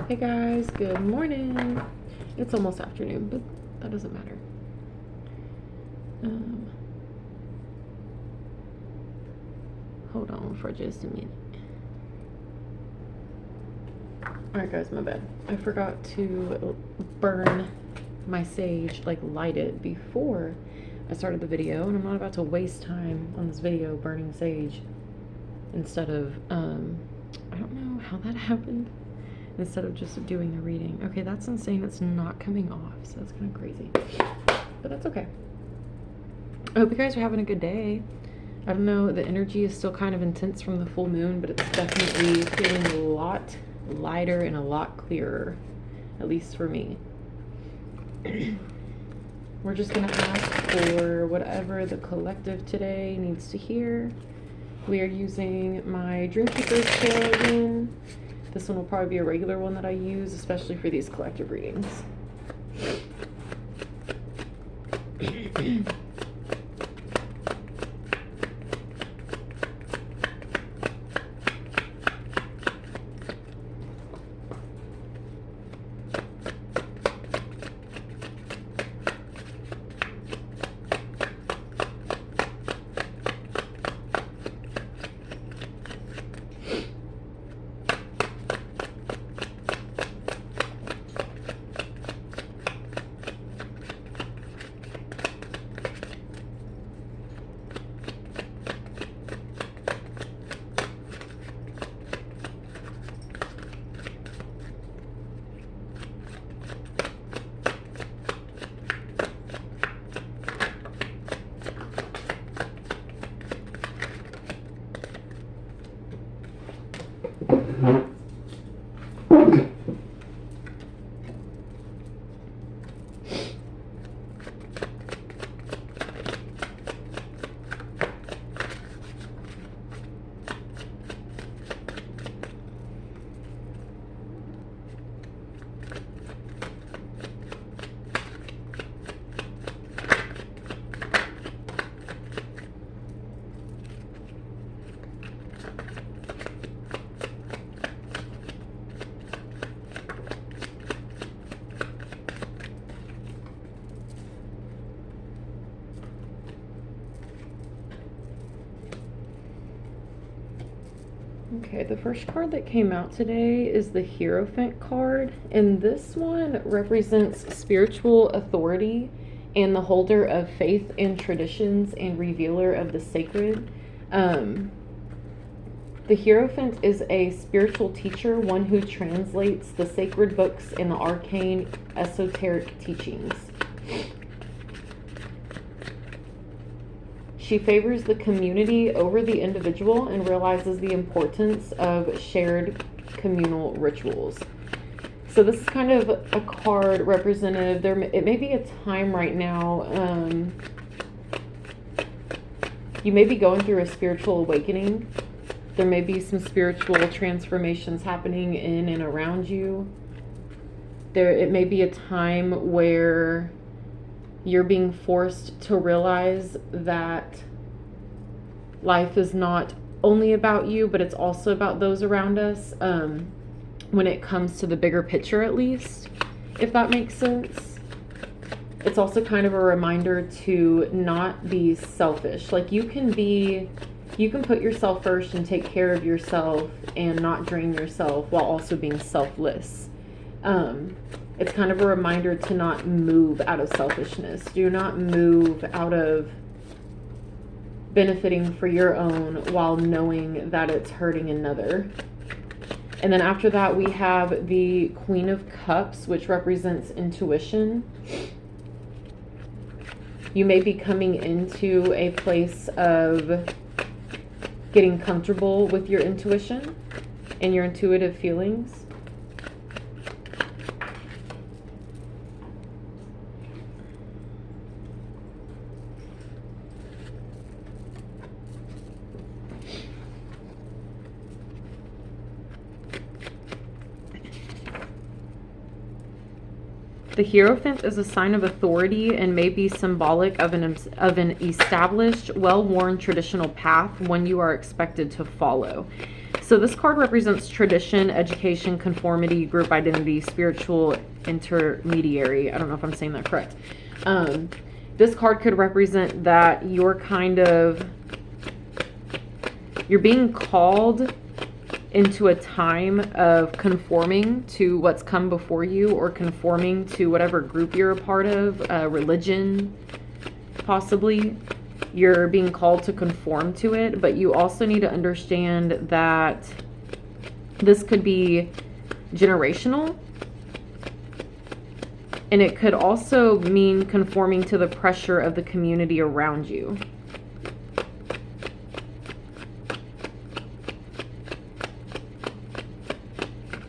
Hey guys, good morning. It's almost afternoon, but that doesn't matter. Hold on for just a minute. Alright guys, my bad. I forgot to burn my sage, like light it before I started the video, and I'm not about to waste time on this video burning sage instead of, I don't know how that happened. Instead of just doing the reading. Okay, that's insane. It's not coming off, so that's kind of crazy. But that's okay. I hope you guys are having a good day. I don't know, the energy is still kind of intense from the full moon, but it's definitely feeling a lot lighter and a lot clearer, at least for me. We're just gonna ask for whatever the collective today needs to hear. We are using my Dreamkeeper's Tarot again. This one will probably be a regular one that I use, especially for these collective readings. Okay, the first card that came out today is the Hierophant card, and this one represents spiritual authority and the holder of faith and traditions and revealer of the sacred. The Hierophant is a spiritual teacher, one who translates the sacred books and the arcane esoteric teachings. She favors the community over the individual and realizes the importance of shared communal rituals. So this is kind of a card representative. It may be a time right now. You may be going through a spiritual awakening. There may be some spiritual transformations happening in and around you. It may be a time where you're being forced to realize that life is not only about you, but it's also about those around us, when it comes to the bigger picture, at least, if that makes sense. It's also kind of a reminder to not be selfish. Like, you can put yourself first and take care of yourself and not drain yourself while also being selfless. It's kind of a reminder to not move out of selfishness. Do not move out of benefiting for your own while knowing that it's hurting another. And then after that, we have the Queen of Cups, which represents intuition. You may be coming into a place of getting comfortable with your intuition and your intuitive feelings. The Hierophant is a sign of authority and may be symbolic of an established, well-worn traditional path, one you are expected to follow. So this card represents tradition, education, conformity, group identity, spiritual intermediary. I don't know if I'm saying that correct. This card could represent that you're being called into a time of conforming to what's come before you, or conforming to whatever group you're a part of, religion, possibly. You're being called to conform to it, but you also need to understand that this could be generational, and it could also mean conforming to the pressure of the community around you.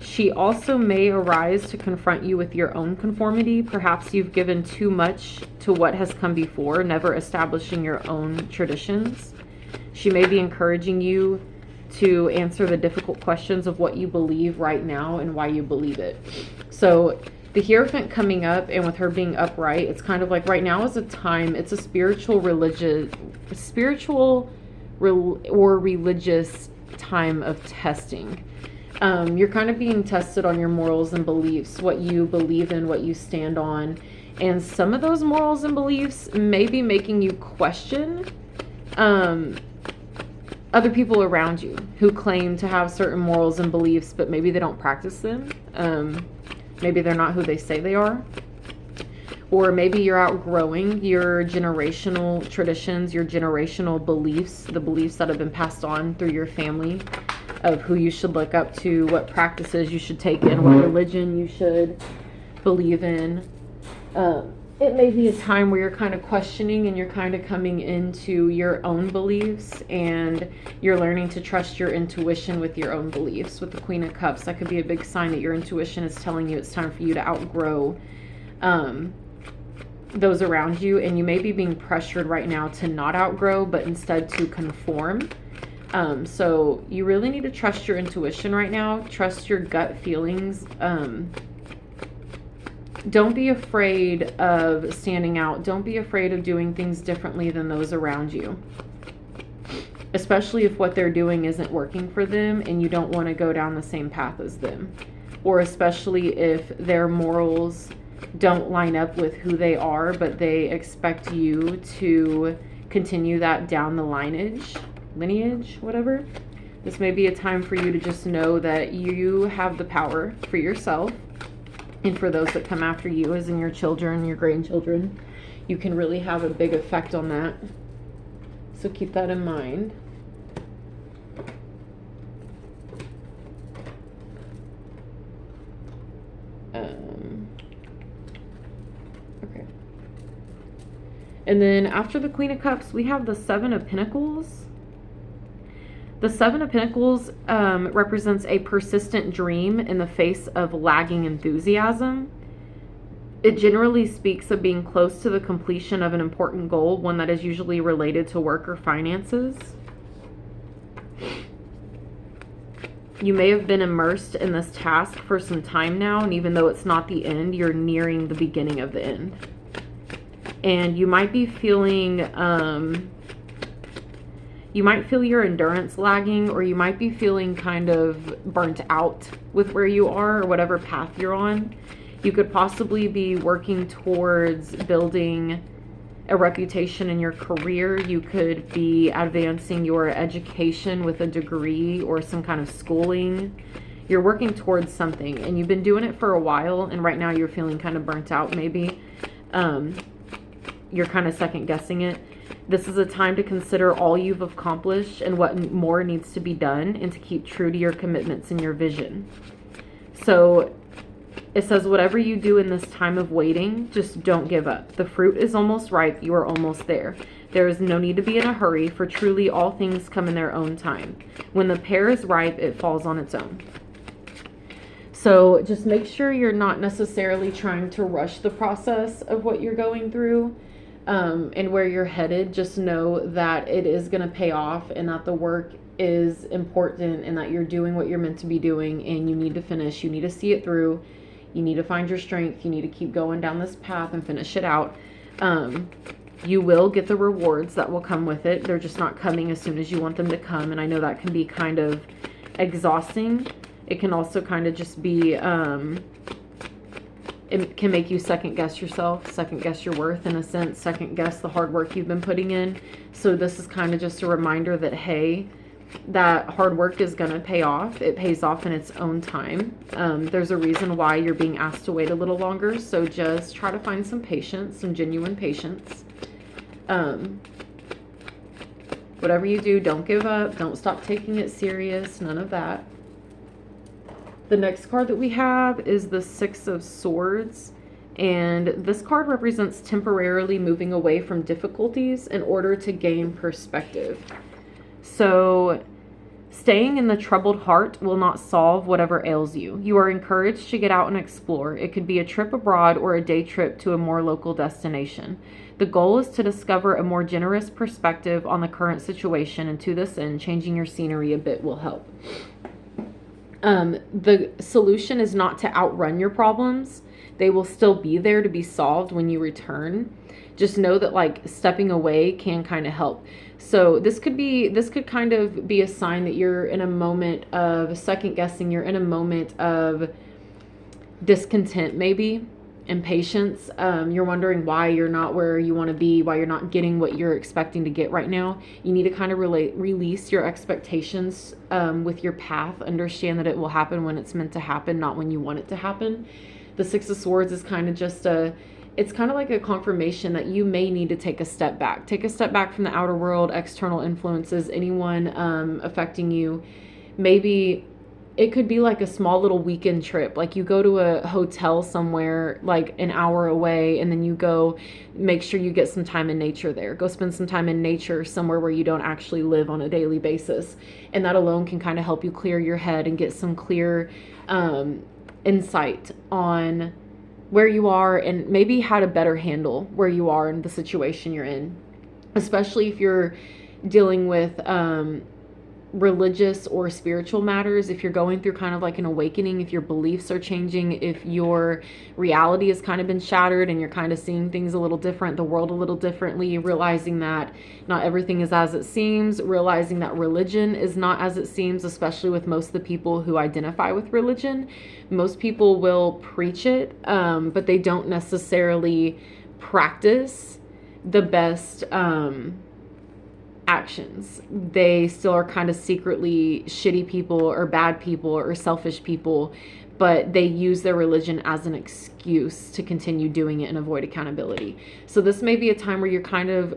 She also may arise to confront you with your own conformity. Perhaps you've given too much to what has come before, never establishing your own traditions. She may be encouraging you to answer the difficult questions of what you believe right now and why you believe it. So the Hierophant coming up, and with her being upright, it's kind of like right now is a time, it's a spiritual or religious time of testing. You're kind of being tested on your morals and beliefs, what you believe in, what you stand on. And some of those morals and beliefs may be making you question other people around you who claim to have certain morals and beliefs, but maybe they don't practice them. Maybe they're not who they say they are. Or maybe you're outgrowing your generational traditions, your generational beliefs, the beliefs that have been passed on through your family, of who you should look up to, what practices you should take in, what religion you should believe in. It may be a time where you're kind of questioning, and you're kind of coming into your own beliefs, and you're learning to trust your intuition with your own beliefs. With the Queen of Cups, that could be a big sign that your intuition is telling you it's time for you to outgrow those around you. And you may be being pressured right now to not outgrow, but instead to conform. So you really need to trust your intuition right now. Trust your gut feelings. Don't be afraid of standing out. Don't be afraid of doing things differently than those around you. Especially if what they're doing isn't working for them and you don't want to go down the same path as them. Or especially if their morals don't line up with who they are, but they expect you to continue that down the lineage, whatever. This may be a time for you to just know that you have the power for yourself and for those that come after you, as in your children, your grandchildren. You can really have a big effect on that. So keep that in mind. Okay. And then after the Queen of Cups, we have the Seven of Pentacles. The Seven of Pentacles represents a persistent dream in the face of lagging enthusiasm. It generally speaks of being close to the completion of an important goal, one that is usually related to work or finances. You may have been immersed in this task for some time now, and even though it's not the end, you're nearing the beginning of the end. And you might be feeling... you might feel your endurance lagging, or you might be feeling kind of burnt out with where you are or whatever path you're on. You could possibly be working towards building a reputation in your career. You could be advancing your education with a degree or some kind of schooling. You're working towards something, and you've been doing it for a while, and right now you're feeling kind of burnt out maybe. You're kind of second guessing it. This is a time to consider all you've accomplished and what more needs to be done, and to keep true to your commitments and your vision. So it says, whatever you do in this time of waiting, just don't give up. The fruit is almost ripe. You are almost there. There is no need to be in a hurry, for truly all things come in their own time. When the pear is ripe, it falls on its own. So just make sure you're not necessarily trying to rush the process of what you're going through. And where you're headed. Just know that it is going to pay off, and that the work is important, and that you're doing what you're meant to be doing, and you need to finish. You need to see it through. You need to find your strength. You need to keep going down this path and finish it out. You will get the rewards that will come with it. They're just not coming as soon as you want them to come. And I know that can be kind of exhausting. It can also kind of just be, it can make you second guess yourself, second guess your worth in a sense, second guess the hard work you've been putting in. So this is kind of just a reminder that, hey, that hard work is going to pay off. It pays off in its own time. There's a reason why you're being asked to wait a little longer. So just try to find some patience, some genuine patience. Whatever you do, don't give up. Don't stop taking it serious. None of that. The next card that we have is the Six of Swords. And this card represents temporarily moving away from difficulties in order to gain perspective. So staying in the troubled heart will not solve whatever ails you. You are encouraged to get out and explore. It could be a trip abroad or a day trip to a more local destination. The goal is to discover a more generous perspective on the current situation, and to this end, changing your scenery a bit will help. The solution is not to outrun your problems. They will still be there to be solved when you return. Just know that, like, stepping away can kind of help. So this could kind of be a sign that you're in a moment of second guessing. You're in a moment of discontent, maybe impatience. You're wondering why you're not where you want to be, why you're not getting what you're expecting to get right now. You need to kind of release your expectations with your path. Understand that it will happen when it's meant to happen, not when you want it to happen. The Six of Swords is kind of just it's kind of like a confirmation that you may need to take a step back. Take a step back from the outer world, external influences, anyone affecting you. Maybe it could be like a small little weekend trip. Like you go to a hotel somewhere like an hour away, and then you go make sure you get some time in nature there. Go spend some time in nature somewhere where you don't actually live on a daily basis. And that alone can kind of help you clear your head and get some clear insight on where you are and maybe how to better handle where you are in the situation you're in. Especially if you're dealing with religious or spiritual matters, if you're going through kind of like an awakening, if your beliefs are changing, if your reality has kind of been shattered and you're kind of seeing things a little different, the world a little differently, realizing that not everything is as it seems, realizing that religion is not as it seems, especially with most of the people who identify with religion. Most people will preach it, but they don't necessarily practice the best actions. They still are kind of secretly shitty people or bad people or selfish people, but they use their religion as an excuse to continue doing it and avoid accountability. So this may be a time where you're kind of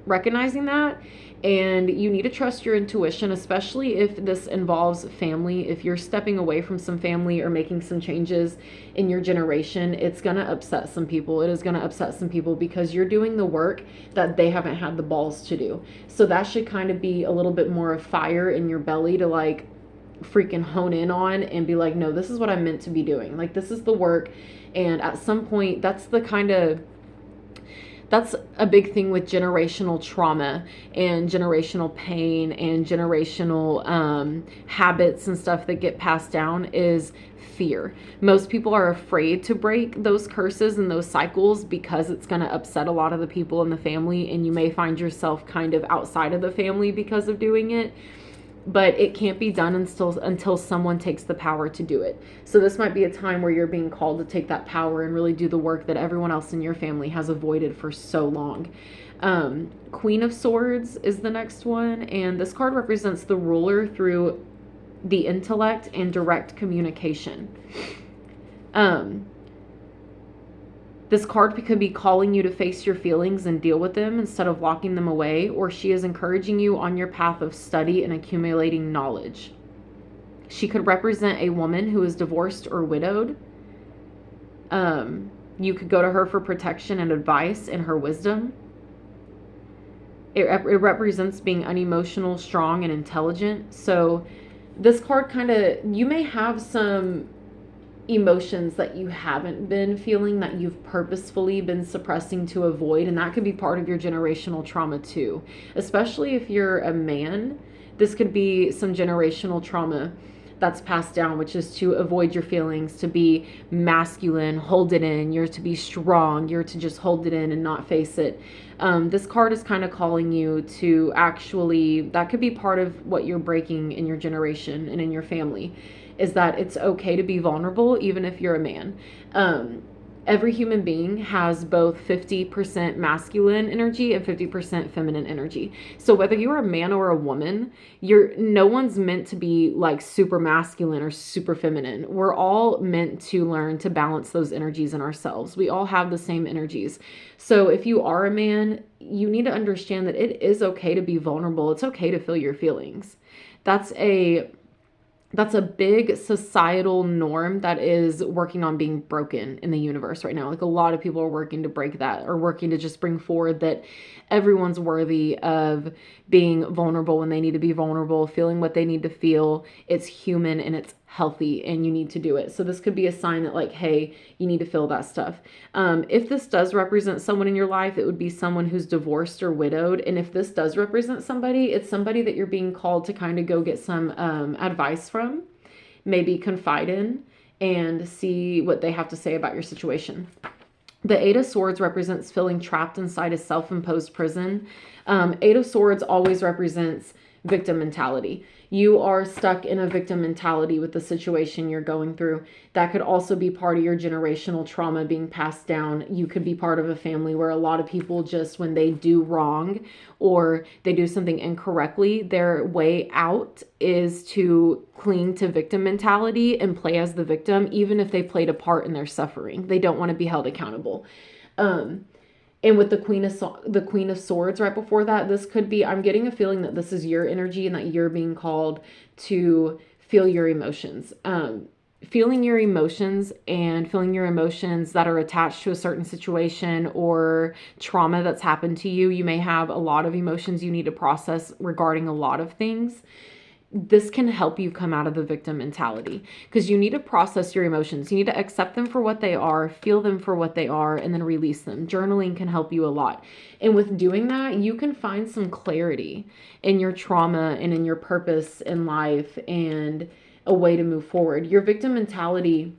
recognizing that, and you need to trust your intuition, especially if this involves family. If you're stepping away from some family or making some changes in your generation, it's going to upset some people. It is going to upset some people because you're doing the work that they haven't had the balls to do. So that should kind of be a little bit more of fire in your belly to like freaking hone in on and be like, no, this is what I'm meant to be doing. Like, this is the work. And at some point, that's a big thing with generational trauma and generational pain and generational habits and stuff that get passed down is fear. Most people are afraid to break those curses and those cycles because it's going to upset a lot of the people in the family, and you may find yourself kind of outside of the family because of doing it. But it can't be done until someone takes the power to do it. So this might be a time where you're being called to take that power and really do the work that everyone else in your family has avoided for so long. Queen of Swords is the next one, and this card represents the ruler through the intellect and direct communication. This card could be calling you to face your feelings and deal with them instead of locking them away, or she is encouraging you on your path of study and accumulating knowledge. She could represent a woman who is divorced or widowed. You could go to her for protection and advice and her wisdom. It represents being unemotional, strong, and intelligent. So this card you may have some emotions that you haven't been feeling that you've purposefully been suppressing to avoid, and that could be part of your generational trauma too. Especially if you're a man, this could be some generational trauma that's passed down, which is to avoid your feelings, to be masculine, hold it in. You're to be strong. You're to just hold it in and not face it. This card is kind of calling you to actually, that could be part of what you're breaking in your generation and in your family, is that it's okay to be vulnerable, even if you're a man. Every human being has both 50% masculine energy and 50% feminine energy. So whether you're a man or a woman, no one's meant to be like super masculine or super feminine. We're all meant to learn to balance those energies in ourselves. We all have the same energies. So if you are a man, you need to understand that it is okay to be vulnerable. It's okay to feel your feelings. That's a big societal norm that is working on being broken in the universe right now. Like a lot of people are working to break that, or working to just bring forward that everyone's worthy of being vulnerable when they need to be vulnerable, feeling what they need to feel. It's human and it's healthy, and you need to do it. So this could be a sign that like, hey, you need to feel that stuff. If this does represent someone in your life, it would be someone who's divorced or widowed. And if this does represent somebody, it's somebody that you're being called to kind of go get some advice from, maybe confide in, and see what they have to say about your situation. The Eight of Swords represents feeling trapped inside a self-imposed prison. Eight of Swords always represents victim mentality. You are stuck in a victim mentality with the situation you're going through. That could also be part of your generational trauma being passed down. You could be part of a family where a lot of people just, when they do wrong or they do something incorrectly, their way out is to cling to victim mentality and play as the victim, even if they played a part in their suffering. They don't want to be held accountable. And with the Queen of Swords right before that, this could be, I'm getting a feeling that this is your energy and that you're being called to feel your emotions. Feeling your emotions and feeling your emotions that are attached to a certain situation or trauma that's happened to you. You may have a lot of emotions you need to process regarding a lot of things. This can help you come out of the victim mentality, because you need to process your emotions. You need to accept them for what they are, feel them for what they are, and then release them. Journaling can help you a lot. And with doing that, you can find some clarity in your trauma and in your purpose in life and a way to move forward. Your victim mentality,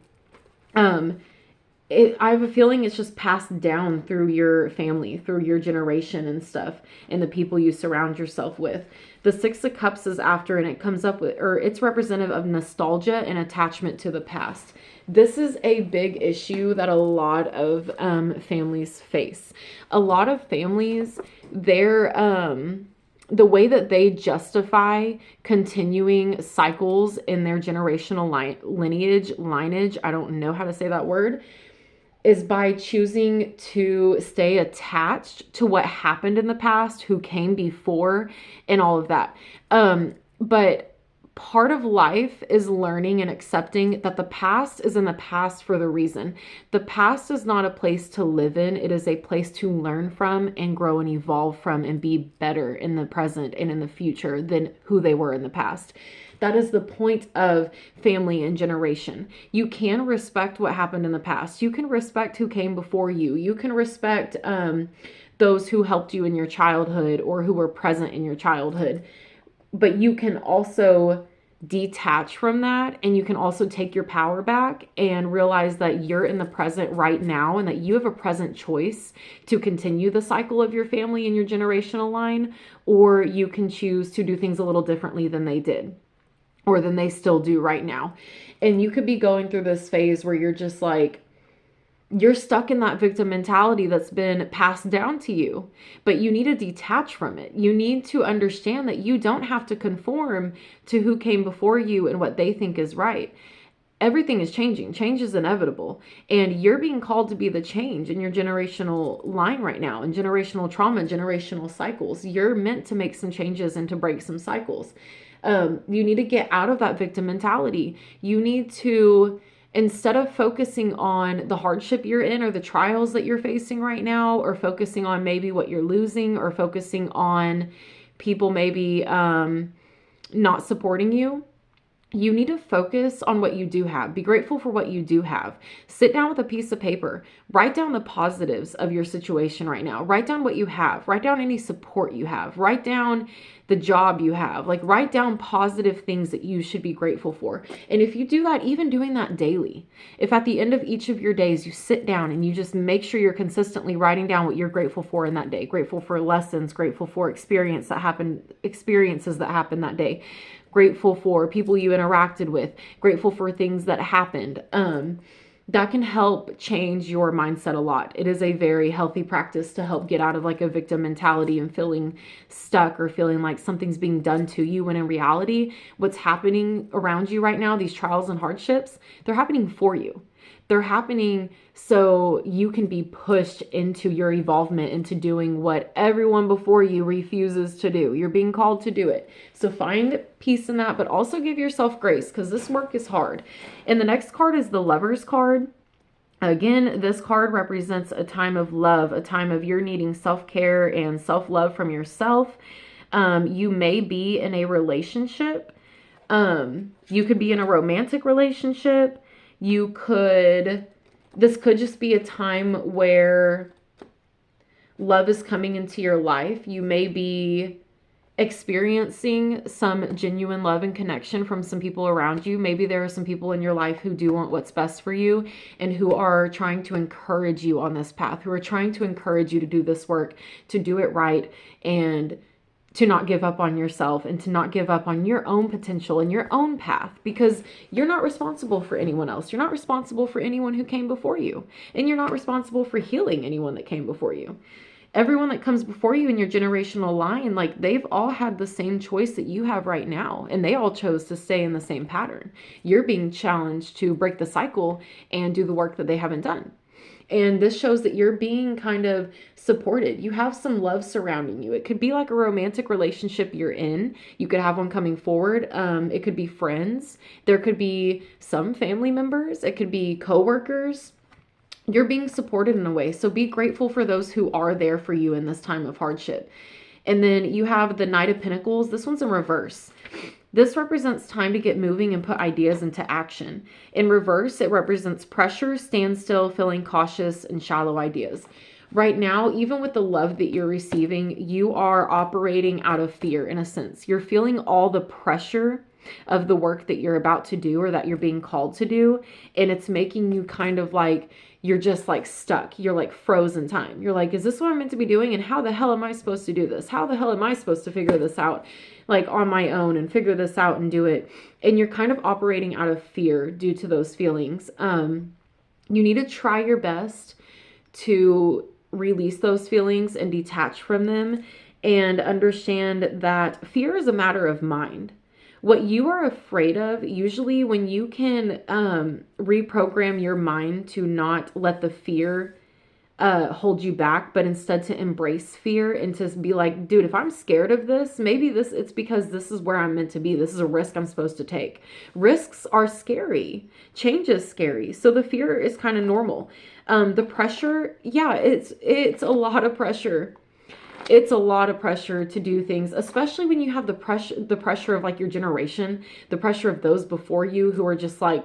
I have a feeling it's just passed down through your family, through your generation and stuff, and the people you surround yourself with. The Six of Cups is after, and it comes up with, or it's representative of nostalgia and attachment to the past. This is a big issue that a lot of families face. A lot of families, the way that they justify continuing cycles in their generational lineage, I don't know how to say that word, is by choosing to stay attached to what happened in the past, who came before, and all of that. But part of life is learning and accepting that the past is in the past for the reason. The past is not a place to live in. It is a place to learn from and grow and evolve from and be better in the present and in the future than who they were in the past. That is the point of family and generation. You can respect what happened in the past. You can respect who came before you. You can respect those who helped you in your childhood or who were present in your childhood. But you can also detach from that, and you can also take your power back and realize that you're in the present right now and that you have a present choice to continue the cycle of your family and your generational line, or you can choose to do things a little differently than they did, or than they still do right now. And you could be going through this phase where you're just like, you're stuck in that victim mentality that's been passed down to you, but you need to detach from it. You need to understand that you don't have to conform to who came before you and what they think is right. Everything is changing. Change is inevitable. And you're being called to be the change in your generational line right now, in generational trauma, generational cycles. You're meant to make some changes and to break some cycles. You need to get out of that victim mentality. You need to, instead of focusing on the hardship you're in or the trials that you're facing right now, or focusing on maybe what you're losing, or focusing on people maybe not supporting you, you need to focus on what you do have. Be grateful for what you do have. Sit down with a piece of paper. Write down the positives of your situation right now. Write down what you have. Write down any support you have. Write down the job you have. Like, write down positive things that you should be grateful for. And if you do that, even doing that daily, if at the end of each of your days you sit down and you just make sure you're consistently writing down what you're grateful for in that day, grateful for lessons, grateful for experiences that happened that day, grateful for people you interacted with, grateful for things that happened, that can help change your mindset a lot. It is a very healthy practice to help get out of like a victim mentality and feeling stuck or feeling like something's being done to you, when in reality, what's happening around you right now, these trials and hardships, they're happening for you. They're happening so you can be pushed into your evolvement, into doing what everyone before you refuses to do. You're being called to do it. So find peace in that, but also give yourself grace, because this work is hard. And the next card is the Lover's card. Again, this card represents a time of love, a time of you're needing self-care and self-love from yourself. You may be in a relationship. You could be in a romantic relationship. This could just be a time where love is coming into your life. You may be experiencing some genuine love and connection from some people around you. Maybe there are some people in your life who do want what's best for you and who are trying to encourage you on this path, who are trying to encourage you to do this work, to do it right, and to not give up on yourself, and to not give up on your own potential and your own path, because you're not responsible for anyone else. You're not responsible for anyone who came before you, and you're not responsible for healing anyone that came before you. Everyone that comes before you in your generational line, like, they've all had the same choice that you have right now, and they all chose to stay in the same pattern. You're being challenged to break the cycle and do the work that they haven't done. And this shows that you're being kind of supported. You have some love surrounding you. It could be like a romantic relationship you're in. You could have one coming forward. It could be friends. There could be some family members. It could be coworkers. You're being supported in a way. So be grateful for those who are there for you in this time of hardship. And then you have the Knight of Pentacles. This one's in reverse. This represents time to get moving and put ideas into action. In reverse, it represents pressure, standstill, feeling cautious, and shallow ideas. Right now, even with the love that you're receiving, you are operating out of fear in a sense. You're feeling all the pressure of the work that you're about to do or that you're being called to do. And it's making you kind of like, you're just like stuck. You're like frozen time. You're like, is this what I'm meant to be doing? And how the hell am I supposed to do this? How the hell am I supposed to figure this out, like on my own, and figure this out and do it? And you're kind of operating out of fear due to those feelings. You need to try your best to release those feelings and detach from them, and understand that fear is a matter of mind. What you are afraid of, usually when you can reprogram your mind to not let the fear hold you back, but instead to embrace fear and to be like, dude, if I'm scared of this, maybe it's because this is where I'm meant to be. This is a risk I'm supposed to take. Risks are scary. Change is scary. So the fear is kind of normal. The pressure, yeah, it's a lot of pressure. It's a lot of pressure to do things, especially when you have the pressure of like your generation, the pressure of those before you who are just like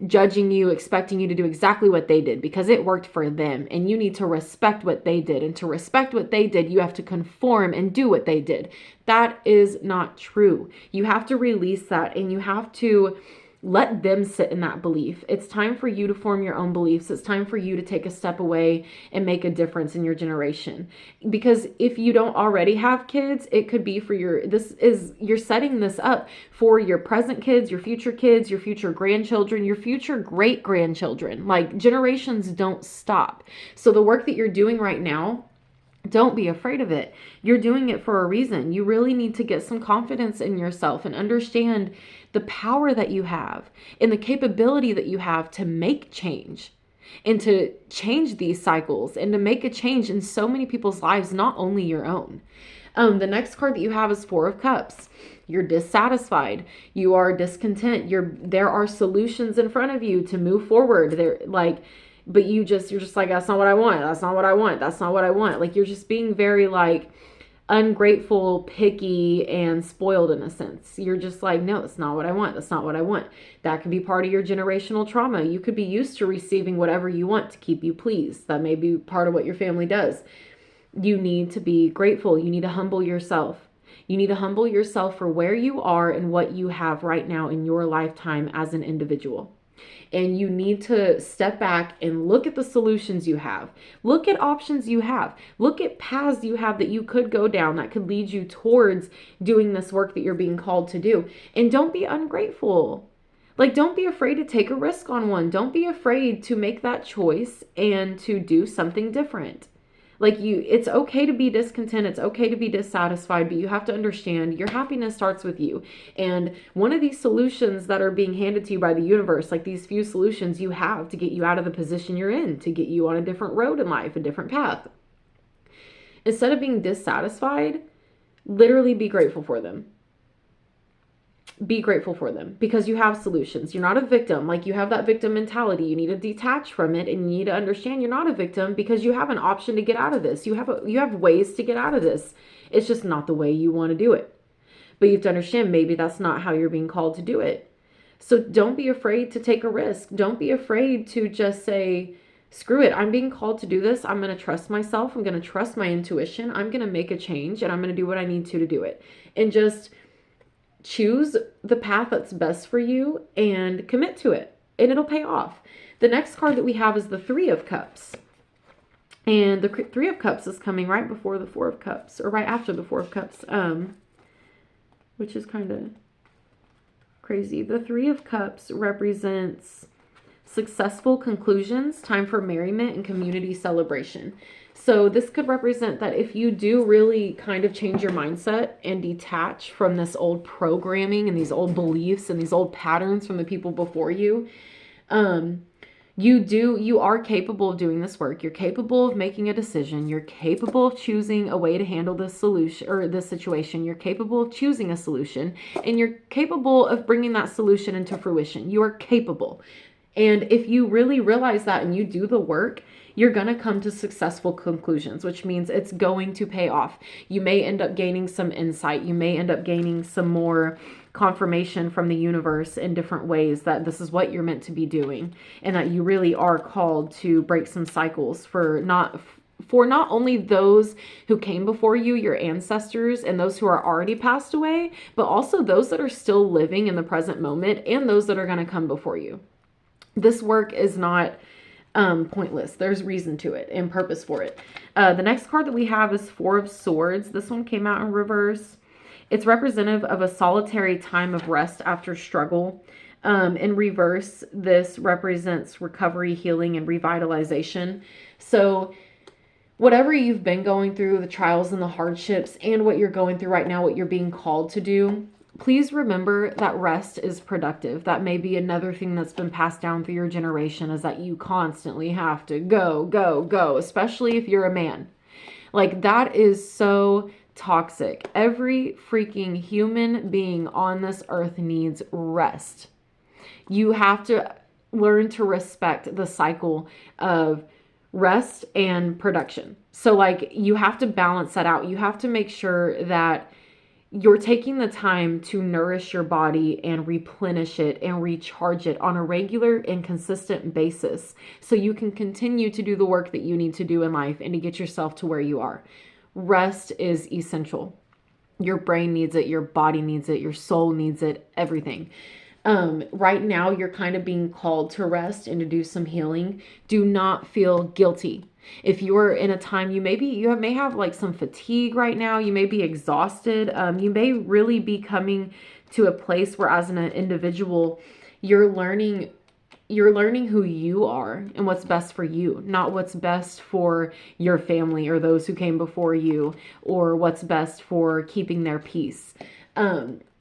judging you, expecting you to do exactly what they did because it worked for them. And you need to respect what they did. And to respect what they did, you have to conform and do what they did. That is not true. You have to release that, and you have to let them sit in that belief. It's time for you to form your own beliefs. It's time for you to take a step away and make a difference in your generation. Because if you don't already have kids, it could be for you're setting this up for your present kids, your future grandchildren, your future great grandchildren. Like, generations don't stop. So the work that you're doing right now, don't be afraid of it. You're doing it for a reason. You really need to get some confidence in yourself and understand the power that you have and the capability that you have to make change and to change these cycles and to make a change in so many people's lives, not only your own. The next card that you have is Four of Cups. You're dissatisfied. You are discontent. There are solutions in front of you to move forward. But you're just like, that's not what I want. That's not what I want. That's not what I want. Like, you're just being very like ungrateful, picky, and spoiled in a sense. You're just like, no, that's not what I want. That's not what I want. That could be part of your generational trauma. You could be used to receiving whatever you want to keep you pleased. That may be part of what your family does. You need to be grateful. You need to humble yourself. You need to humble yourself for where you are and what you have right now in your lifetime as an individual. And you need to step back and look at the solutions you have. Look at options you have. Look at paths you have that you could go down that could lead you towards doing this work that you're being called to do. And don't be ungrateful. Like, don't be afraid to take a risk on one. Don't be afraid to make that choice and to do something different. Like, it's okay to be discontent. It's okay to be dissatisfied, but you have to understand your happiness starts with you. And one of these solutions that are being handed to you by the universe, like these few solutions you have to get you out of the position you're in, to get you on a different road in life, a different path. Instead of being dissatisfied, literally be grateful for them. Be grateful for them because you have solutions. You're not a victim. Like, you have that victim mentality. You need to detach from it, and you need to understand you're not a victim because you have an option to get out of this. You have ways to get out of this. It's just not the way you want to do it. But you have to understand maybe that's not how you're being called to do it. So don't be afraid to take a risk. Don't be afraid to just say, screw it. I'm being called to do this. I'm going to trust myself. I'm going to trust my intuition. I'm going to make a change, and I'm going to do what I need to do it. And just choose the path that's best for you and commit to it, and it'll pay off. The next card that we have is the Three of Cups. And the Three of Cups is coming right before the Four of Cups, or right after the Four of Cups, which is kind of crazy. The Three of Cups represents successful conclusions, time for merriment, and community celebration. So this could represent that if you do really kind of change your mindset and detach from this old programming and these old beliefs and these old patterns from the people before you, you are capable of doing this work. You're capable of making a decision. You're capable of choosing a way to handle this solution or this situation. You're capable of choosing a solution, and you're capable of bringing that solution into fruition. You are capable. And if you really realize that and you do the work, you're going to come to successful conclusions, which means it's going to pay off. You may end up gaining some insight. You may end up gaining some more confirmation from the universe in different ways that this is what you're meant to be doing, and that you really are called to break some cycles for not only those who came before you, your ancestors, and those who are already passed away, but also those that are still living in the present moment and those that are going to come before you. This work is not pointless. There's reason to it and purpose for it. The next card that we have is Four of Swords. This one came out in reverse. It's representative of a solitary time of rest after struggle. In reverse, this represents recovery, healing, and revitalization. So whatever you've been going through, the trials and the hardships, and what you're going through right now, what you're being called to do, please remember that rest is productive. That may be another thing that's been passed down through your generation, is that you constantly have to go, go, go, especially if you're a man. Like, that is so toxic. Every freaking human being on this earth needs rest. You have to learn to respect the cycle of rest and production. So, like, you have to balance that out. You have to make sure that you're taking the time to nourish your body and replenish it and recharge it on a regular and consistent basis, so you can continue to do the work that you need to do in life and to get yourself to where you are. Rest is essential. Your brain needs it, your body needs it, your soul needs it, everything. Right now, you're kind of being called to rest and to do some healing. Do not feel guilty. If you're in a time, you may have like some fatigue right now. You may be exhausted. You may really be coming to a place where, as an individual, you're learning who you are and what's best for you, not what's best for your family or those who came before you, or what's best for keeping their peace.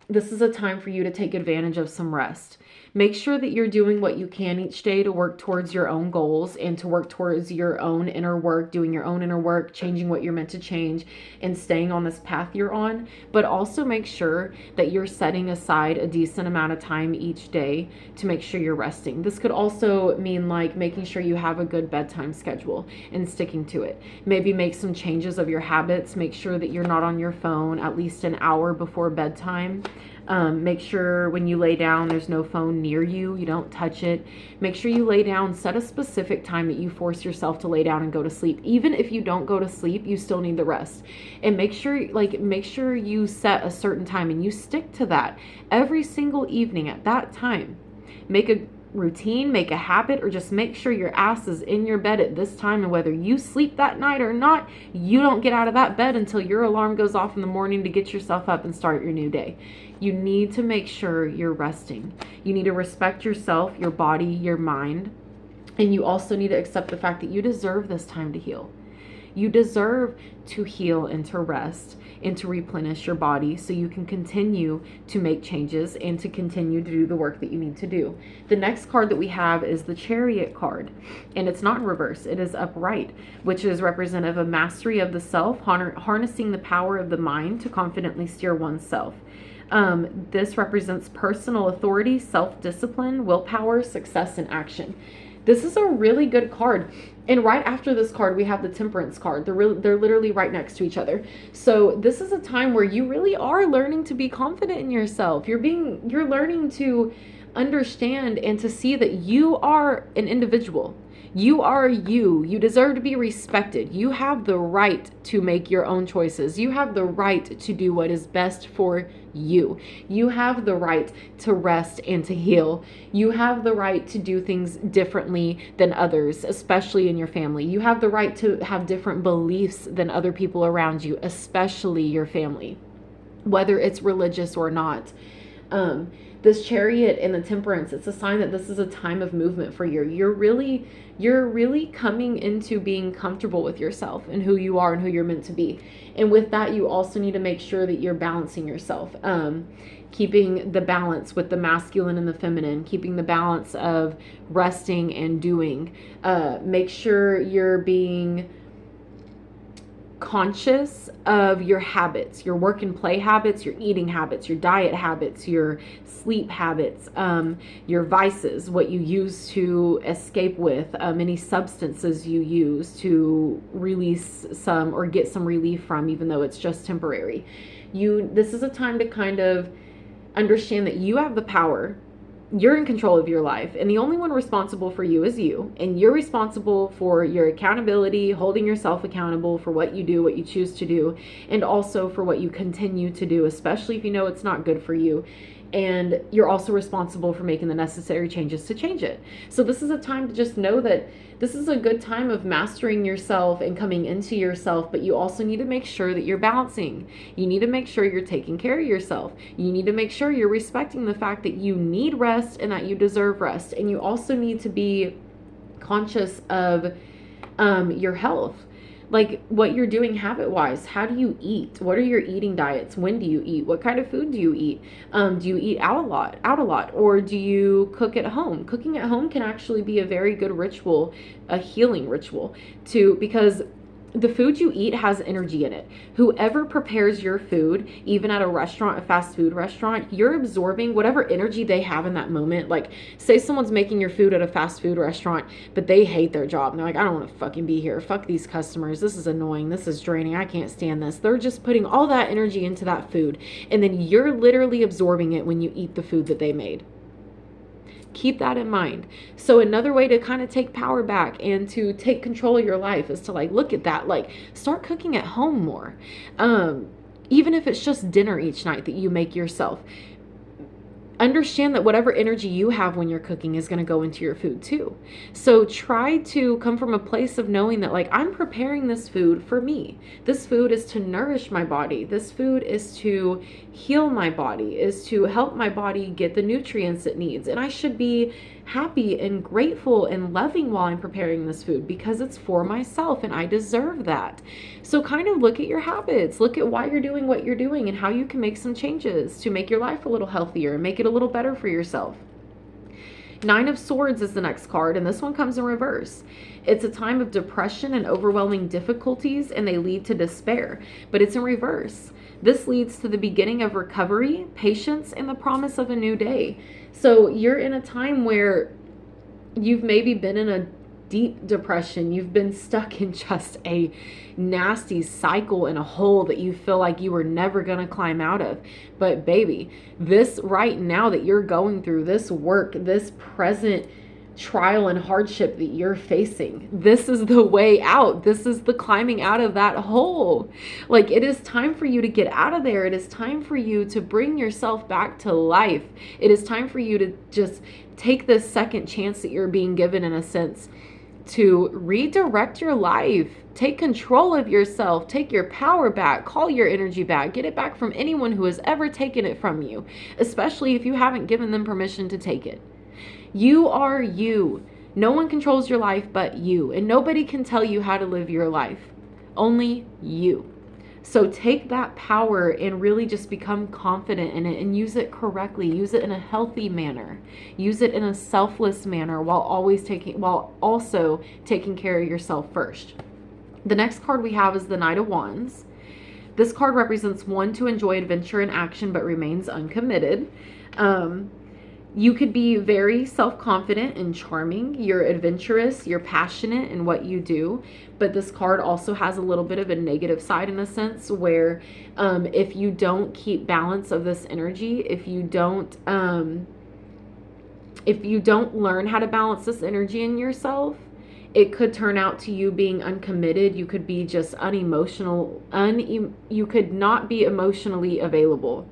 This is a time for you to take advantage of some rest. Make sure that you're doing what you can each day to work towards your own goals and to work towards your own inner work, doing your own inner work, changing what you're meant to change, and staying on this path you're on. But also make sure that you're setting aside a decent amount of time each day to make sure you're resting. This could also mean like making sure you have a good bedtime schedule and sticking to it. Maybe make some changes of your habits. Make sure that you're not on your phone at least an hour before bedtime. Make sure when you lay down, there's no phone near you. You don't touch it. Make sure you lay down. Set a specific time that you force yourself to lay down and go to sleep. Even if you don't go to sleep, you still need the rest. And make sure you set a certain time and you stick to that every single evening at that time. Make a routine, make a habit, or just make sure your ass is in your bed at this time, and whether you sleep that night or not, you don't get out of that bed until your alarm goes off in the morning to get yourself up and start your new day. You need to make sure you're resting. You need to respect yourself, your body, your mind, and you also need to accept the fact that you deserve this time to heal. You deserve to heal and to rest and to replenish your body so you can continue to make changes and to continue to do the work that you need to do. The next card that we have is the Chariot card, and it's not in reverse, it is upright, which is representative of mastery of the self, harnessing the power of the mind to confidently steer oneself. This represents personal authority, self-discipline, willpower, success, and action. This is a really good card. And right after this card, we have the Temperance card. They're literally right next to each other. So this is a time where you really are learning to be confident in yourself. You're learning to understand and to see that you are an individual. You are you. You deserve to be respected. You have the right to make your own choices. You have the right to do what is best for you. You have the right to rest and to heal. You have the right to do things differently than others, especially in your family. You have the right to have different beliefs than other people around you, especially your family, whether it's religious or not. This Chariot and the Temperance, it's a sign that this is a time of movement for you. You're really coming into being comfortable with yourself and who you are and who you're meant to be. And with that, you also need to make sure that you're balancing yourself, keeping the balance with the masculine and the feminine, keeping the balance of resting and doing. Make sure you're being conscious of your habits, your work and play habits, your eating habits, your diet habits, your sleep habits, your vices, what you use to escape with, any substances you use to release some or get some relief from, even though it's just temporary. This is a time to kind of understand that you have the power. You're in control of your life, and the only one responsible for you is you, and you're responsible for your accountability, holding yourself accountable for what you do, what you choose to do, and also for what you continue to do, especially if you know it's not good for you. And you're also responsible for making the necessary changes to change it. So this is a time to just know that this is a good time of mastering yourself and coming into yourself, but you also need to make sure that you're balancing. You need to make sure you're taking care of yourself. You need to make sure you're respecting the fact that you need rest and that you deserve rest. And you also need to be conscious of your health. Like what you're doing habit-wise. How do you eat? What are your eating diets? When do you eat? What kind of food do you eat? Do you eat out a lot? Or do you cook at home? Cooking at home can actually be a very good ritual, a healing ritual because the food you eat has energy in it. Whoever prepares your food, even at a restaurant, a fast food restaurant, you're absorbing whatever energy they have in that moment. Like, say someone's making your food at a fast food restaurant, but they hate their job. And they're like, I don't want to fucking be here. Fuck these customers. This is annoying. This is draining. I can't stand this. They're just putting all that energy into that food. And then you're literally absorbing it when you eat the food that they made. Keep that in mind. So another way to kind of take power back and to take control of your life is to look at that, start cooking at home more. Even if it's just dinner each night that you make yourself. Understand that whatever energy you have when you're cooking is going to go into your food too. So try to come from a place of knowing that I'm preparing this food for me. This food is to nourish my body. This food is to heal my body, is to help my body get the nutrients it needs. And I should be happy and grateful and loving while I'm preparing this food because it's for myself and I deserve that. So kind of look at your habits, look at why you're doing what you're doing and how you can make some changes to make your life a little healthier and make it a little better for yourself. 9 of Swords is the next card, and this one comes in reverse. It's a time of depression and overwhelming difficulties, and they lead to despair, but it's in reverse. This leads to the beginning of recovery, patience, and the promise of a new day. So you're in a time where you've maybe been in a deep depression. You've been stuck in just a nasty cycle in a hole that you feel like you were never going to climb out of. But baby, this right now that you're going through, this work, this present trial and hardship that you're facing, this is the way out. This is the climbing out of that hole. Like, it is time for you to get out of there. It is time for you to bring yourself back to life. It is time for you to just take this second chance that you're being given, in a sense, to redirect your life. Take control of yourself. Take your power back. Call your energy back. Get it back from anyone who has ever taken it from you, especially if you haven't given them permission to take it. You are you. No one controls your life but you, and nobody can tell you how to live your life. Only you. So take that power and really just become confident in it and use it correctly. Use it in a healthy manner. Use it in a selfless manner while also taking care of yourself first. The next card we have is the Knight of Wands. This card represents one to enjoy adventure and action but remains uncommitted. You could be very self-confident and charming. You're adventurous, you're passionate in what you do, but this card also has a little bit of a negative side, in a sense, where if you don't keep balance of this energy, if you don't learn how to balance this energy in yourself, it could turn out to you being uncommitted. You could be just unemotional, you could not be emotionally available.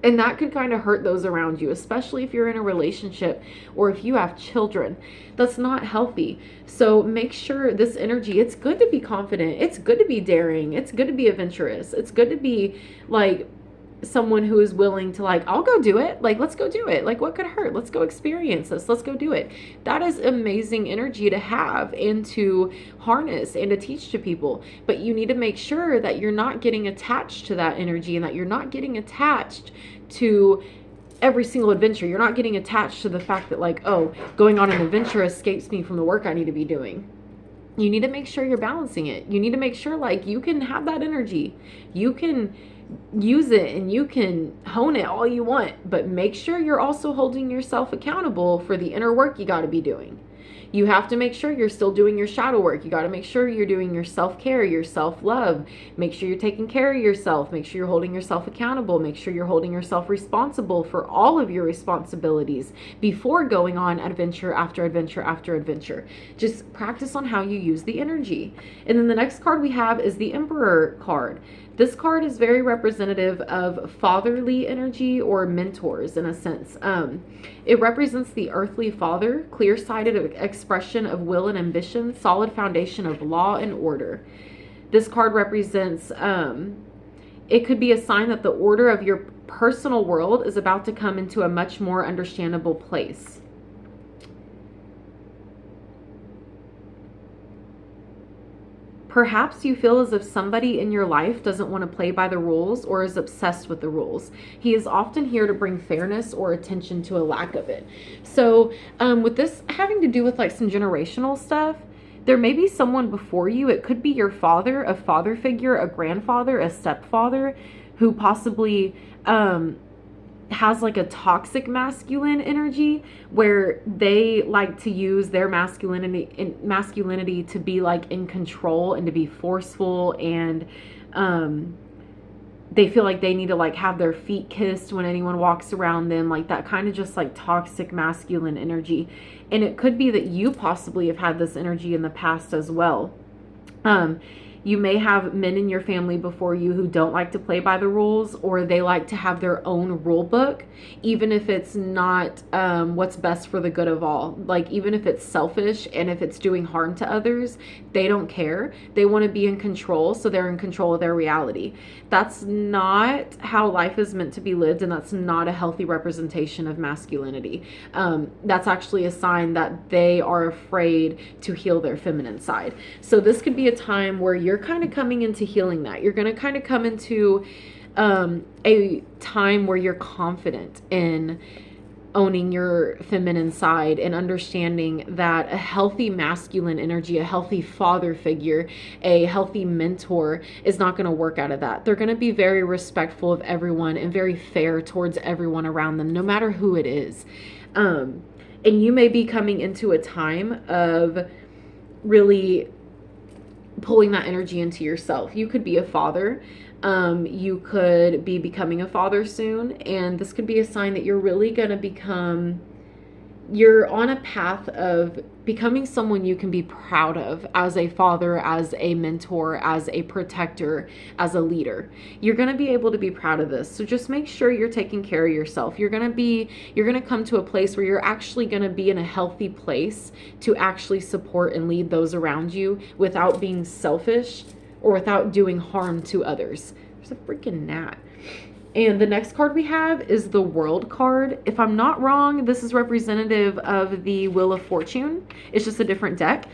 And that could kind of hurt those around you, especially if you're in a relationship or if you have children. That's not healthy. So make sure this energy, it's good to be confident. It's good to be daring. It's good to be adventurous. It's good to be like someone who is willing to, like, I'll go do it. Like, let's go do it. Like, what could hurt? Let's go experience this. Let's go do it. That is amazing energy to have and to harness and to teach to people. But you need to make sure that you're not getting attached to that energy and that you're not getting attached to every single adventure. You're not getting attached to the fact that, like, oh, going on an adventure escapes me from the work I need to be doing. You need to make sure you're balancing it. You need to make sure, like, you can have that energy. You can use it and you can hone it all you want, but make sure you're also holding yourself accountable for the inner work you got to be doing. You have to make sure you're still doing your shadow work. You got to make sure you're doing your self-care, your self-love. Make sure you're taking care of yourself. Make sure you're holding yourself accountable. Make sure you're holding yourself responsible for all of your responsibilities before going on adventure after adventure after adventure. Just practice on how you use the energy. And then the next card we have is the Emperor card. This card is very representative of fatherly energy or mentors, in a sense. It represents the earthly father, clear-sighted expression of will and ambition, solid foundation of law and order. This card represents, it could be a sign that the order of your personal world is about to come into a much more understandable place. Perhaps you feel as if somebody in your life doesn't want to play by the rules or is obsessed with the rules. He is often here to bring fairness or attention to a lack of it. So with this having to do with like some generational stuff, there may be someone before you. It could be your father, a father figure, a grandfather, a stepfather, who possibly has like a toxic masculine energy where they like to use their masculinity to be like in control and to be forceful, and they feel like they need to like have their feet kissed when anyone walks around them, like that kind of just like toxic masculine energy. And it could be that you possibly have had this energy in the past as well. You may have men in your family before you who don't like to play by the rules, or they like to have their own rule book, even if it's not what's best for the good of all. Like, even if it's selfish and if it's doing harm to others, they don't care. They want to be in control, so they're in control of their reality. That's not how life is meant to be lived, and that's not a healthy representation of masculinity. That's actually a sign that they are afraid to heal their feminine side. So this could be a time where you're kind of coming into healing that. You're going to kind of come into a time where you're confident in owning your feminine side and understanding that a healthy masculine energy, a healthy father figure, a healthy mentor is not going to work out of that. They're going to be very respectful of everyone and very fair towards everyone around them, no matter who it is. And you may be coming into a time of really pulling that energy into yourself. You could be a father. You could be becoming a father soon. And this could be a sign that you're really going to become, you're on a path of becoming someone you can be proud of as a father, as a mentor, as a protector, as a leader. You're going to be able to be proud of this. So just make sure you're taking care of yourself. You're going to come to a place where you're actually going to be in a healthy place to actually support and lead those around you without being selfish or without doing harm to others. There's a freaking gnat. And the next card we have is the World card. If I'm not wrong, this is representative of the Wheel of Fortune. It's just a different deck.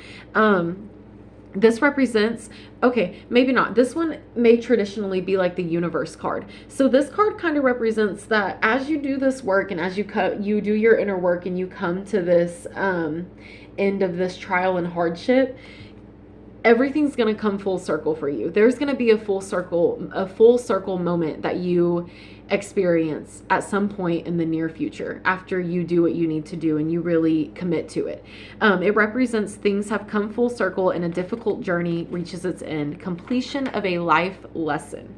This represents, okay, maybe not. This one may traditionally be like the Universe card. So this card kind of represents that as you do this work and as you do your inner work and you come to this end of this trial and hardship, everything's going to come full circle for you. There's going to be a full circle moment that you experience at some point in the near future after you do what you need to do and you really commit to it. It represents things have come full circle and a difficult journey reaches its end, completion of a life lesson.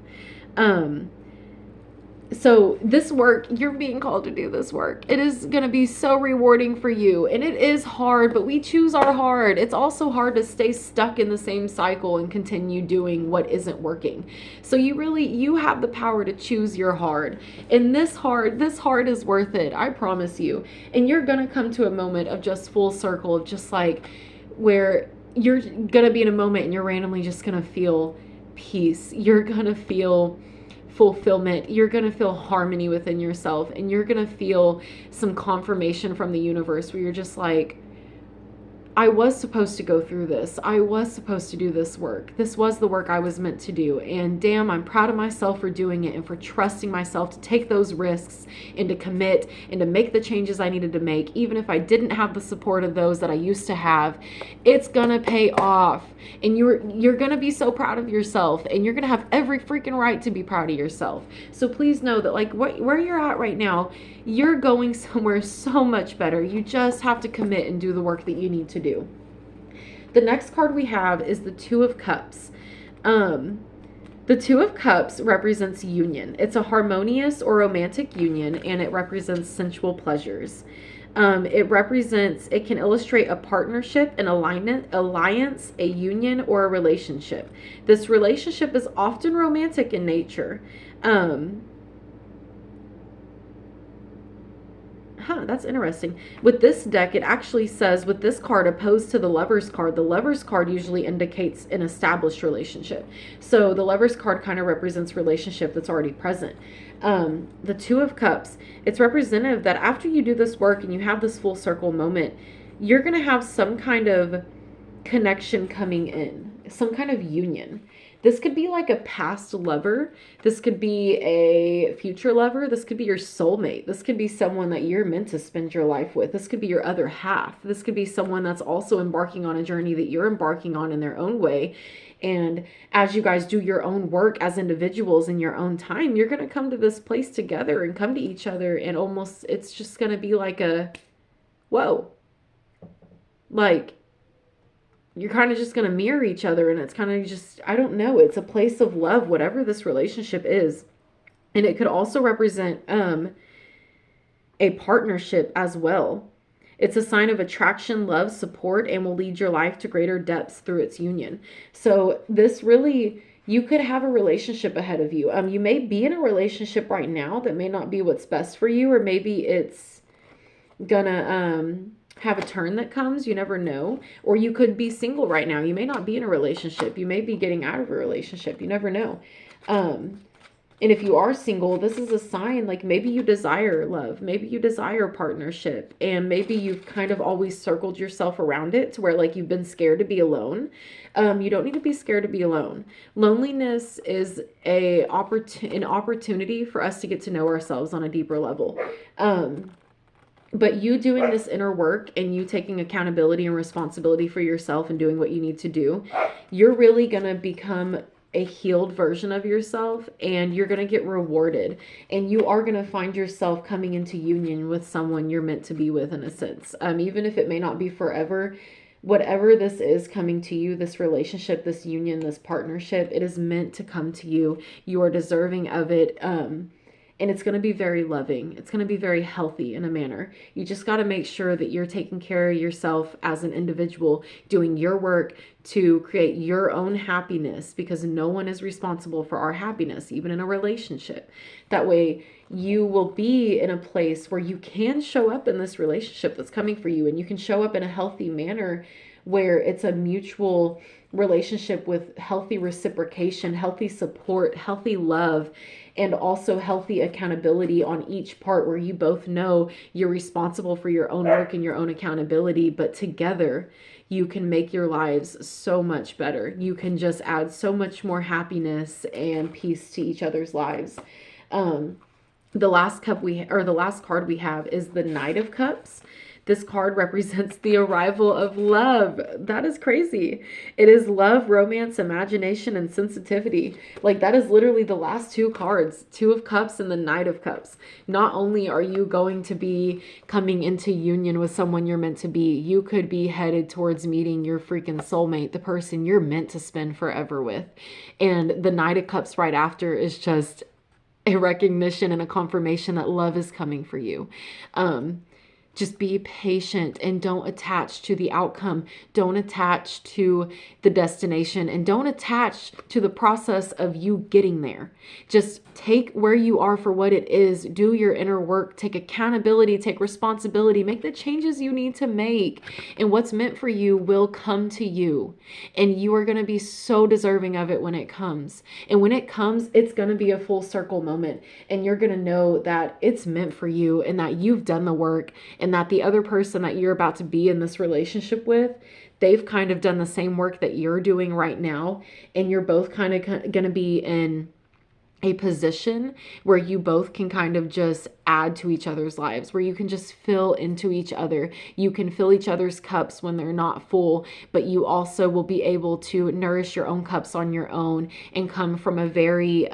So this work, you're being called to do this work. It is going to be so rewarding for you. And it is hard, but we choose our hard. It's also hard to stay stuck in the same cycle and continue doing what isn't working. So you have the power to choose your hard. And this hard is worth it. I promise you. And you're going to come to a moment of just full circle of just like where you're going to be in a moment and you're randomly just going to feel peace. You're going to feel fulfillment. You're going to feel harmony within yourself, and you're going to feel some confirmation from the universe where you're just like, I was supposed to go through this. I was supposed to do this work. This was the work I was meant to do. And damn, I'm proud of myself for doing it and for trusting myself to take those risks and to commit and to make the changes I needed to make. Even if I didn't have the support of those that I used to have, it's gonna pay off. And you're gonna be so proud of yourself, and you're gonna have every freaking right to be proud of yourself. So please know that like where you're at right now, you're going somewhere so much better. You just have to commit and do the work that you need to do. The next card we have is the Two of Cups. The Two of Cups represents union. It's a harmonious or romantic union, and it represents sensual pleasures. It can illustrate a partnership, an alliance, a union, or a relationship. This relationship is often romantic in nature. That's interesting. With this deck, it actually says, with this card opposed to the Lover's card, the Lover's card usually indicates an established relationship. So the Lover's card kind of represents relationship that's already present. The Two of Cups, it's representative that after you do this work and you have this full circle moment, you're going to have some kind of connection coming in, some kind of union. This could be like a past lover. This could be a future lover. This could be your soulmate. This could be someone that you're meant to spend your life with. This could be your other half. This could be someone that's also embarking on a journey that you're embarking on in their own way. And as you guys do your own work as individuals in your own time, you're going to come to this place together and come to each other. And almost, it's just going to be like a, whoa, like, you're kind of just going to mirror each other, and it's kind of just, I don't know, it's a place of love, whatever this relationship is. And it could also represent a partnership as well. It's a sign of attraction, love, support, and will lead your life to greater depths through its union. So this really, you could have a relationship ahead of you. You may be in a relationship right now that may not be what's best for you, or maybe it's gonna have a turn that comes. You never know. Or you could be single right now. You may not be in a relationship. You may be getting out of a relationship. You never know. And if you are single, this is a sign, like maybe you desire love. Maybe you desire partnership. And maybe you've kind of always circled yourself around it to where like you've been scared to be alone. You don't need to be scared to be alone. Loneliness is an opportunity for us to get to know ourselves on a deeper level. But you doing this inner work and you taking accountability and responsibility for yourself and doing what you need to do, you're really going to become a healed version of yourself, and you're going to get rewarded, and you are going to find yourself coming into union with someone you're meant to be with, in a sense. Even if it may not be forever, whatever this is coming to you, this relationship, this union, this partnership, it is meant to come to you. You are deserving of it. And it's going to be very loving. It's going to be very healthy in a manner. You just got to make sure that you're taking care of yourself as an individual, doing your work to create your own happiness, because no one is responsible for our happiness, even in a relationship. That way, you will be in a place where you can show up in this relationship that's coming for you, and you can show up in a healthy manner where it's a mutual relationship with healthy reciprocation, healthy support, healthy love, and also healthy accountability on each part, where you both know you're responsible for your own work and your own accountability, but together you can make your lives so much better. You can just add so much more happiness and peace to each other's lives. The last card we have is the Knight of Cups. This card represents the arrival of love. That is crazy. It is love, romance, imagination, and sensitivity. Like, that is literally the last two cards, Two of Cups and the Knight of Cups. Not only are you going to be coming into union with someone you're meant to be, you could be headed towards meeting your freaking soulmate, the person you're meant to spend forever with. And the Knight of Cups right after is just a recognition and a confirmation that love is coming for you. Just be patient and don't attach to the outcome. Don't attach to the destination, and don't attach to the process of you getting there. Just take where you are for what it is. Do your inner work. Take accountability. Take responsibility. Make the changes you need to make. And what's meant for you will come to you. And you are going to be so deserving of it when it comes. And when it comes, it's going to be a full circle moment. And you're going to know that it's meant for you, and that you've done the work, and that the other person that you're about to be in this relationship with, they've kind of done the same work that you're doing right now. And you're both kind of going to be in a position where you both can kind of just add to each other's lives, where you can just fill into each other. You can fill each other's cups when they're not full, but you also will be able to nourish your own cups on your own and come from a very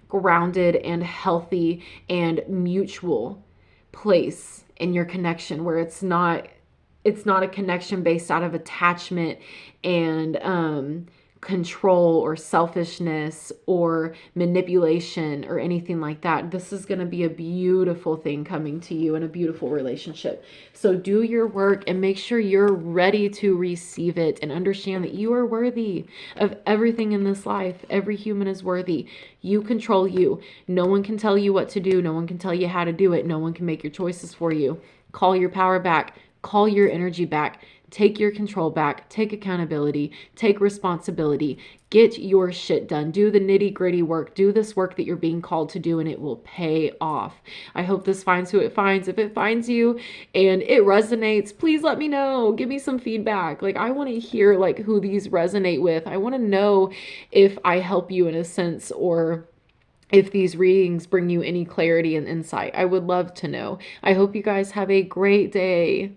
grounded and healthy and mutual place in your connection, where it's not a connection based out of attachment and control or selfishness or manipulation or anything like that. This is going to be a beautiful thing coming to you in a beautiful relationship. So do your work and make sure you're ready to receive it, and understand that you are worthy of everything in this life. Every human is worthy. You control you. No one can tell you what to do. No one can tell you how to do it. No one can make your choices for you. Call your power back. Call your energy back. Take your control back. Take accountability. Take responsibility. Get your shit done. Do the nitty gritty work. Do this work that you're being called to do, and it will pay off. I hope this finds who it finds. If it finds you and it resonates, please let me know. Give me some feedback. Like, I want to hear like who these resonate with. I want to know if I help you in a sense, or if these readings bring you any clarity and insight. I would love to know. I hope you guys have a great day.